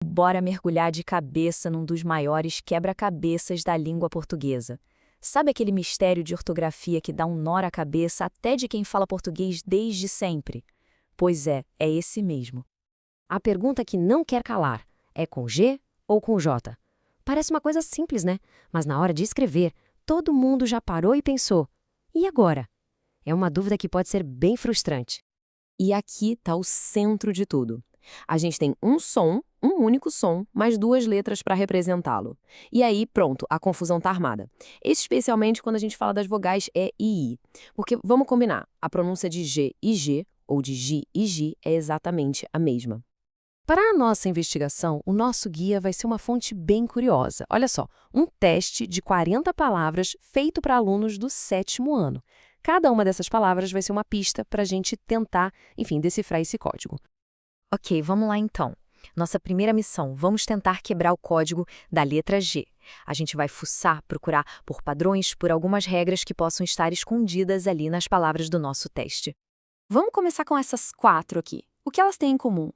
Bora mergulhar de cabeça num dos maiores quebra-cabeças da língua portuguesa. Sabe aquele mistério de ortografia que dá um nó à cabeça até de quem fala português desde sempre? Pois é esse mesmo. A pergunta que não quer calar é com G ou com J? Parece uma coisa simples, né? Mas na hora de escrever, todo mundo já parou e pensou: e agora? É uma dúvida que pode ser bem frustrante. E aqui está o centro de tudo. A gente tem um som, um único som, mais duas letras para representá-lo. E aí, pronto, a confusão está armada. Especialmente quando a gente fala das vogais E e I. Porque, vamos combinar, a pronúncia de G e G, ou de Gi e Gi, é exatamente a mesma. Para a nossa investigação, o nosso guia vai ser uma fonte bem curiosa. Olha só, um teste de 40 palavras feito para alunos do 7º ano. Cada uma dessas palavras vai ser uma pista para a gente tentar, enfim, decifrar esse código. Ok, vamos lá então. Nossa primeira missão, vamos tentar quebrar o código da letra G. A gente vai fuçar, procurar por padrões, por algumas regras que possam estar escondidas ali nas palavras do nosso teste. Vamos começar com essas 4 aqui. O que elas têm em comum?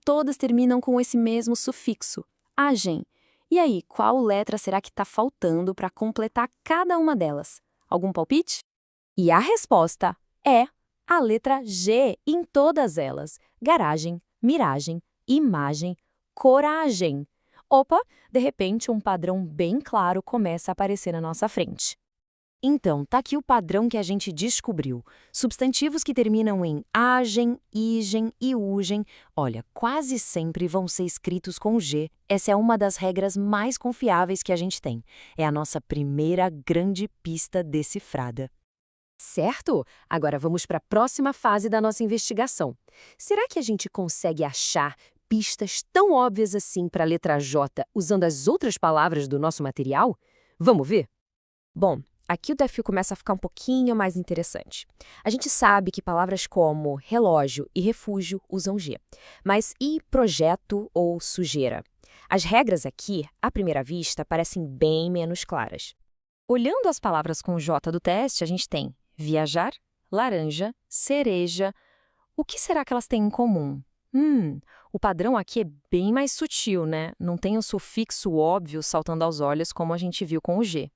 Todas terminam com esse mesmo sufixo, agem. E aí, qual letra será que está faltando para completar cada uma delas? Algum palpite? E a resposta é a letra G em todas elas. Garagem, miragem, imagem, coragem. Opa, de repente um padrão bem claro começa a aparecer na nossa frente. Então, tá aqui o padrão que a gente descobriu. Substantivos que terminam em agem, igem e ugem, olha, quase sempre vão ser escritos com G. Essa é uma das regras mais confiáveis que a gente tem. É a nossa primeira grande pista decifrada. Certo? Agora vamos para a próxima fase da nossa investigação. Será que a gente consegue achar pistas tão óbvias assim para a letra J usando as outras palavras do nosso material? Vamos ver? Bom, aqui o desafio começa a ficar um pouquinho mais interessante. A gente sabe que palavras como relógio e refúgio usam G. Mas e projeto ou sujeira? As regras aqui, à primeira vista, parecem bem menos claras. Olhando as palavras com J do teste, a gente tem viajar, laranja, cereja. O que será que elas têm em comum? O padrão aqui é bem mais sutil, né? Não tem um sufixo óbvio saltando aos olhos como a gente viu com o G.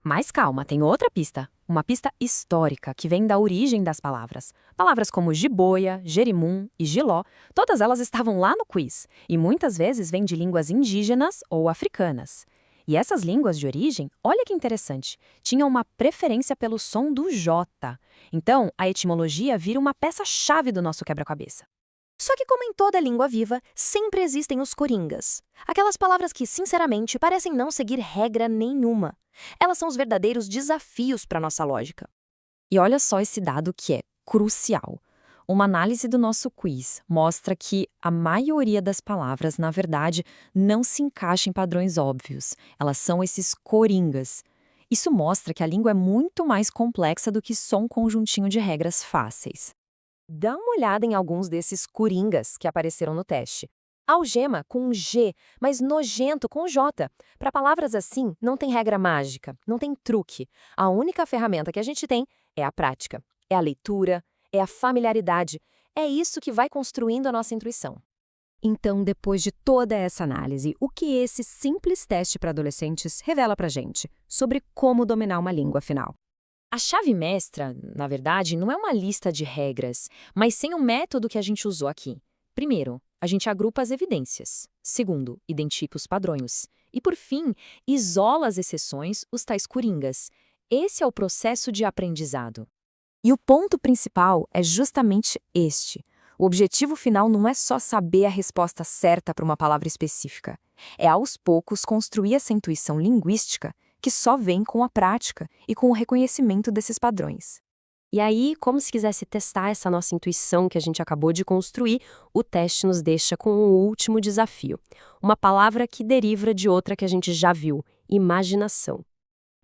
Mas calma, tem outra pista. Uma pista histórica que vem da origem das palavras. Palavras como jiboia, jerimum e jiló, todas elas estavam lá no quiz. E muitas vezes vêm de línguas indígenas ou africanas. E essas línguas de origem, olha que interessante, tinham uma preferência pelo som do J. Então, a etimologia vira uma peça-chave do nosso quebra-cabeça. Só que, como em toda língua viva, sempre existem os coringas. Aquelas palavras que, sinceramente, parecem não seguir regra nenhuma. Elas são os verdadeiros desafios para nossa lógica. E olha só esse dado que é crucial. Uma análise do nosso quiz mostra que a maioria das palavras, na verdade, não se encaixa em padrões óbvios. Elas são esses coringas. Isso mostra que a língua é muito mais complexa do que só um conjuntinho de regras fáceis. Dá uma olhada em alguns desses coringas que apareceram no teste. Algema com G, mas nojento com J. Para palavras assim, não tem regra mágica, não tem truque. A única ferramenta que a gente tem é a prática, é a leitura, é a familiaridade. É isso que vai construindo a nossa intuição. Então, depois de toda essa análise, o que esse simples teste para adolescentes revela para a gente sobre como dominar uma língua afinal? A chave mestra, na verdade, não é uma lista de regras, mas sim o método que a gente usou aqui. Primeiro, a gente agrupa as evidências. Segundo, identifica os padrões. E, por fim, isola as exceções, os tais coringas. Esse é o processo de aprendizado. E o ponto principal é justamente este. O objetivo final não é só saber a resposta certa para uma palavra específica. É, aos poucos, construir essa intuição linguística que só vem com a prática e com o reconhecimento desses padrões. E aí, como se quisesse testar essa nossa intuição que a gente acabou de construir, o teste nos deixa com o último desafio. Uma palavra que deriva de outra que a gente já viu, imaginação.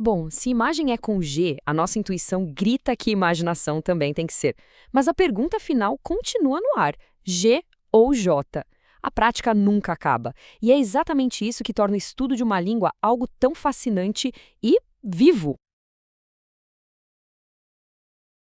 Bom, se imagem é com G, a nossa intuição grita que imaginação também tem que ser. Mas a pergunta final continua no ar, G ou J? A prática nunca acaba. E é exatamente isso que torna o estudo de uma língua algo tão fascinante e vivo.